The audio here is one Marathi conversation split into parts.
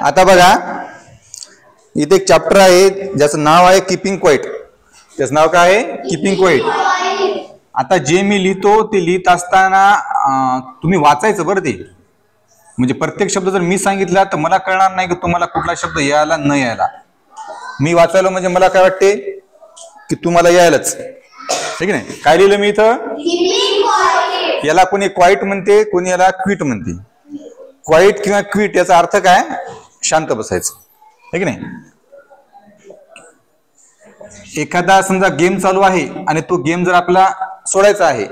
आता बघा इथे एक चॅप्टर आहे ज्याचं नाव आहे कीपिंग क्वाइट. त्याचं नाव काय आहे? Keeping quiet. आता जे मी लिहितो ते लिहित असताना तुम्ही वाचायचं बरं ते. म्हणजे प्रत्येक शब्द जर मी सांगितला तर मला कळणार नाही की तुम्हाला कुठला शब्द यायला न यायला. मी वाचायला म्हणजे मला काय वाटते की तुम्हाला यायलाच. ठीक आहे. काय लिहिलं मी इथं? याला कोणी क्वाइट म्हणते, कोणी याला क्विट म्हणते. क्वाइट किंवा क्विट याचा अर्थ काय? शांत बसायचं. ठीक नाही. एखादा समजा गेम चालू आहे आणि तो गेम जर आपला सोडायचा आहे,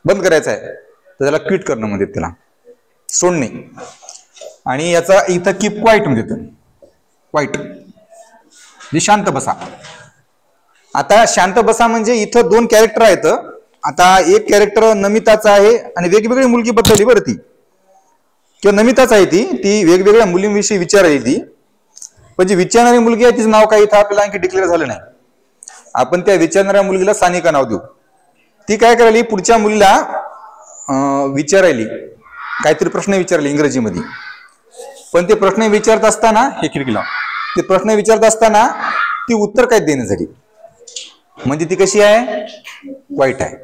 बंद करायचा आहे, तर त्याला क्विट करणं म्हणते, त्याला सोडणे. आणि याचा इथं कीप क्वाइट म्हणते. क्वाइट म्हणजे शांत बसा. आता शांत बसा म्हणजे इथं दोन कॅरेक्टर आहेत. आता एक कॅरेक्टर नमिताचा आहे आणि वेगवेगळी मुलगी बदलली बरं ती, किंवा नमिताच आहे ती वेगवेगळ्या मुलींविषयी विचारायली ती. पण जी विचारणारी मुलगी आहे तिचं नाव काय इथं आपल्याला आणखी डिक्लेअर झालं नाही. आपण त्या विचारणाऱ्या मुलगीला सानिका नाव देऊ. ती काय करायली, पुढच्या मुलीला विचारायली, काहीतरी प्रश्न विचारले इंग्रजीमध्ये. पण ते प्रश्न विचारत असताना, हे खिडकीला, ते प्रश्न विचारत असताना ती उत्तर काय देण्यासाठी, म्हणजे ती कशी आहे? क्वाइट आहे.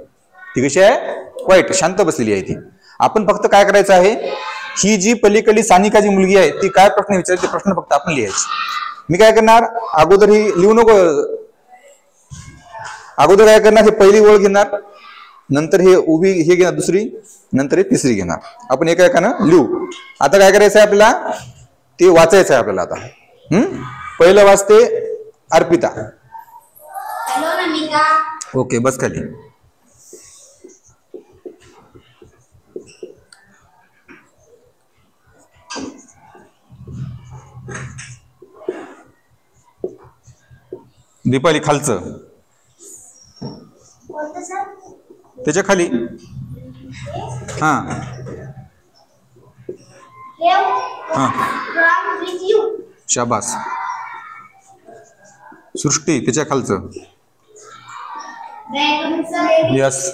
ती कशी आहे? क्वाइट, शांत बसलेली आहे ती. आपण फक्त काय करायचं आहे, ही जी पलीकडली सानिका जी मुलगी आहे ती काय प्रश्न विचारते, ते प्रश्न फक्त आपण लिहायचे. मी काय करणार, अगोदर ही लिहू नको, अगोदर काय करणार, हे पहिली ओळ घेणार, नंतर हे उभी हे घेणार दुसरी, नंतर हे तिसरी घेणार. आपण एका एकानं लिहू. आता काय करायचं आहे आपल्याला, ते वाचायचं आहे आपल्याला. आता पहिलं वाचते अर्पिता. ओके, बस खाली. दीपाली खालचं, त्याच्या खाली. हा हा, शाबास. सृष्टी त्याच्या खालचं. यस.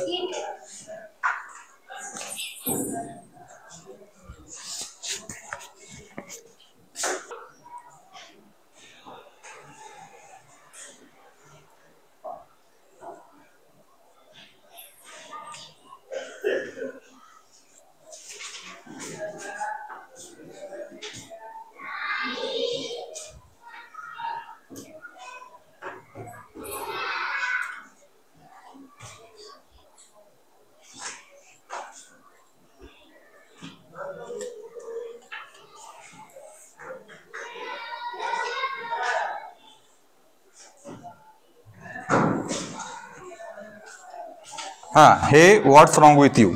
हा, हे व्हॉट्स रॉंग विथ यू.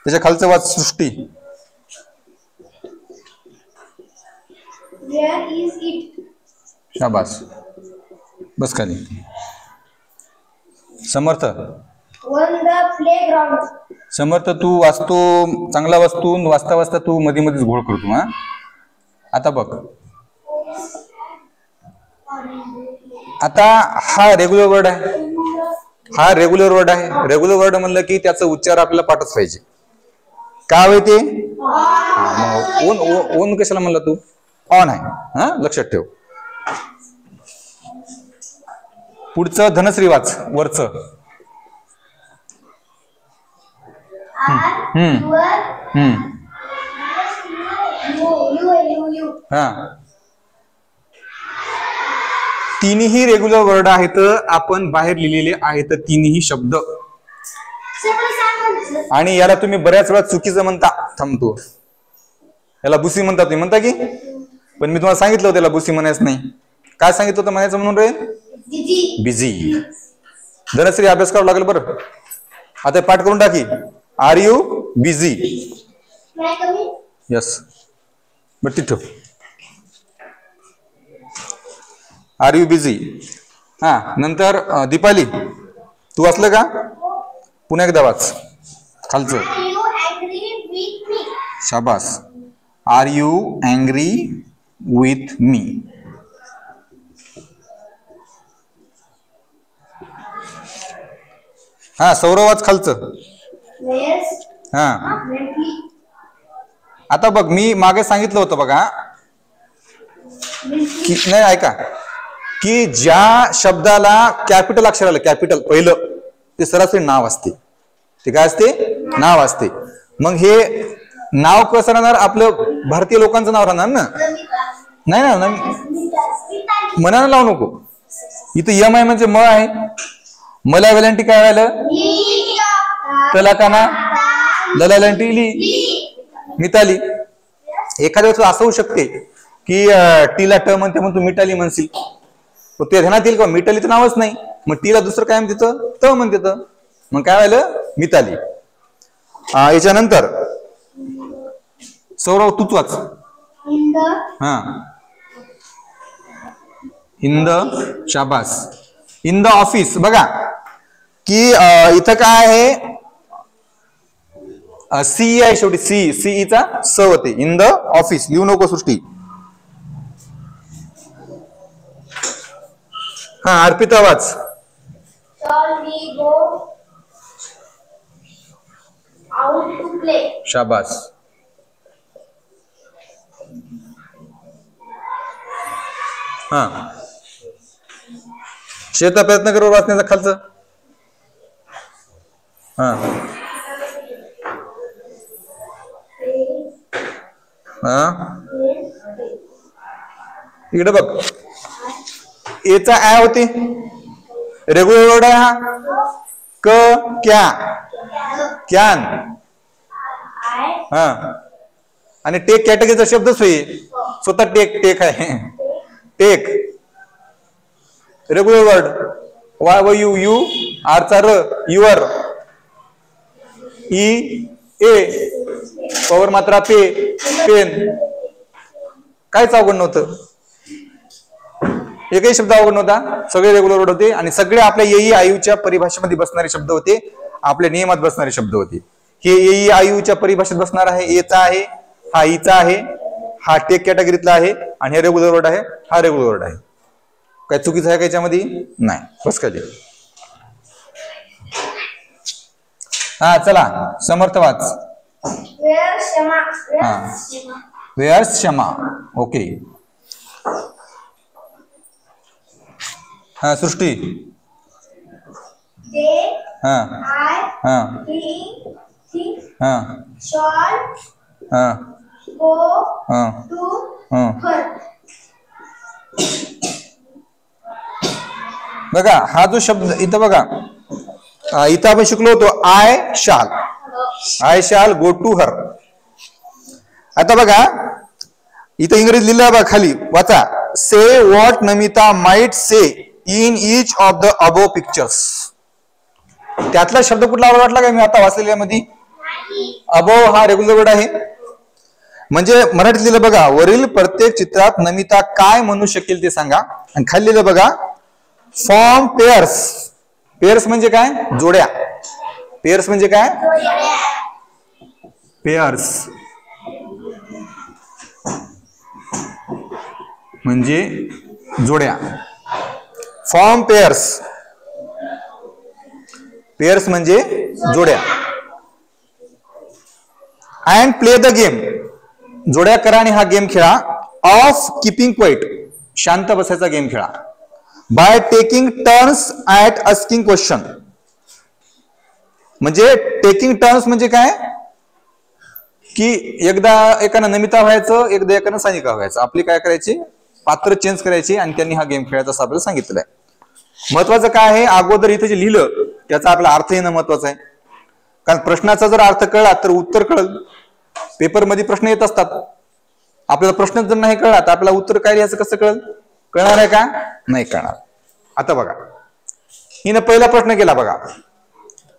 त्याच्या खालचं वाच सृष्टी. शाबास, बस खाली. समर्थ. समर्थ तू वाचतो, चांगला वाचतो, वाचता वाचता तू मध्ये मध्येच घोळ करतो. हा, आता बघ, आता हा रेग्युलर वर्ड आहे, हा रेग्युलर वर्ड आहे. रेग्युलर वर्ड म्हणलं की त्याचा उच्चार आपल्याला पाठच पाहिजे. काय होय ते? ओन. ओन कशाला म्हणला तू? ऑन आहे. हा, लक्षात ठेव. पुढचं धनश्री वाच, वरचं. हा, तिन्ही रेग्युलर वर्ड आहेत. आपण बाहेर लिहिलेले आहेत तिन्ही शब्द. आणि याला तुम्ही बऱ्याच वेळा चुकीचं म्हणता. थांबतो, याला बुसी म्हणता. तुम्ही म्हणता की, पण मी तुम्हाला सांगितलं होतं त्याला बुसी म्हणायचं नाही. काय सांगितलं होतं म्हणायचं म्हणून रे? बिझी. धनश्री अभ्यास करावा लागेल बरं. आता पाठ करून टाकी. Are you busy? Yes, but तिथं आर यू बिझी. हा, नंतर दीपाली तू वाचलं का? पुन्हा एकदा वाच खालचं. शाबास. Are you angry with me? हा, सौरव वाच खालचं. हा, आता बघ मी मागे सांगितलं होतं बघा की नाही ऐका की ज्या शब्दाला कॅपिटल अक्षर आलं कॅपिटल पहिलं ते सरासरी नाव असते. ते काय असते? नाव असते. मग हे नाव कसं राहणार? आपलं भारतीय लोकांचं नाव राहणार ना. नाही ना मनाला लावू नको. इथं यम आहे म्हणजे म आहे. मला वेलांटी काय व्हायला? त्याला का ना लला वेलांटी ली मिताली. एखाद्या वेळेस असं होऊ शकते की टीला ट म्हणते म्हणून तू मिताली म्हणशील. ते ध्यानात येईल का मिताली तर नावच नाही. मग टीला दुसरं काय म्हणते त म्हणते त. मग काय व्हायला? मिताली. याच्यानंतर सौरव तूच वाच. हा इन द शाबास. इन द ऑफिस बघा की इथं काय आहे? सी आहे शेवटी. सी चा स होते. इन द ऑफिस लिहू नको सृष्टी. हा अर्पिता वाच. शाबास. हा श्वेता प्रयत्न करू वाचण्याचा खालचं. हा इकडे बघ. एचा ऍ होते रेग्युलर वर्ड आहे हा. क क्या कॅन. हा आणि टेक कॅटेगरीचा शब्दच होईल. स्वतः टेक आहे. Take regular word. वाय व यू आर चा र युअर. ई ए पॉवर मात्रा पे पेन. कायच अवघड नव्हतं. एकही शब्द अवघड नव्हता. सगळे रेग्युलर वर्ड होते आणि सगळे आपल्या येई आयुच्या परिभाषेमध्ये बसणारे शब्द होते. आपल्या नियमात बसणारे शब्द होते. हे येई आयुच्या परिभाषेत बसणार आहे. एचा आहे, हा ईचा आहे, हा टेक कॅटेगरीतला आहे आणि हे रेग्युलर वर्ड आहे, हा रेग्युलर वर्ड आहे. काय चुकीचं आहे का याच्यामध्ये? नाही. बस काय हा चला समर्थ वाच. वेअर्स क्षमा. ओके. हा सृष्टी. हा हा हा हा बघा हा जो शब्द इथं बघा इथं आपण शिकलो होतो आय शाल गो टू हर. आता बघा इथं इंग्रजी लिहिलं बघा खाली वाचा. से what Namita might say in each of the above pictures. त्यातला शब्द कुठला वाटला काय? मी आता वाचलेल्या मध्ये अबोव हा रेग्युलर वर्ड आहे. म्हणजे मराठीत लिहिलं बघा वरील प्रत्येक चित्रात नमिता काय म्हणू शकेल ते सांगा. आणि खाली लिहिलं बघा फॉर्म पेअर्स. पेअर्स म्हणजे काय? जोड्या. पेअर्स म्हणजे काय? पेअर्स म्हणजे जोड्या. Form pairs. पेअर्स म्हणजे जोड्या. And play the game. जोड्या करा आणि हा गेम खेळा. Of keeping quiet. शांत बसायचा गेम खेळा. By taking turns at asking question. म्हणजे टेकिंग टर्न्स म्हणजे काय की एकदा एकानं नमिता व्हायचं, एकदा एकानं सानिका व्हायचं. आपली काय करायची? पात्र चेंज करायची आणि त्यांनी हा गेम खेळायचा असं आपल्याला सांगितलं आहे. महत्वाचं काय आहे? अगोदर इथं जे लिहिलं त्याचा आपला अर्थ येणं महत्वाचं आहे. कारण प्रश्नाचा जर अर्थ कळला तर उत्तर कळल. पेपरमध्ये प्रश्न येत असतात. आपल्याला प्रश्न जर नाही कळला तर आपल्याला उत्तर काय लिहायचं कसं कळल? कळणार आहे का? नाही कळणार. आता बघा हिनं पहिला प्रश्न केला बघा.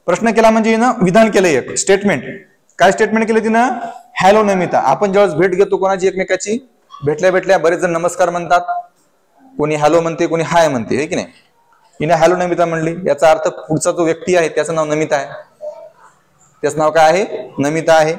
प्रश्न केला म्हणजे हिनं विधान केलं एक स्टेटमेंट. काय स्टेटमेंट केलं तिनं? हॅलो नमिता. आपण ज्यावेळेस भेट घेतो कोणाची एकमेकाची भेटल्या बरेच जण नमस्कार म्हणतात. कोणी हॅलो म्हणते, कोणी हाय म्हणते, आहे की नाही? हिने हॅलो नमिता म्हणली. याचा अर्थ पुढचा जो व्यक्ती आहे त्याचं नाव नमिता आहे. त्याचं नाव काय आहे? नमिता आहे.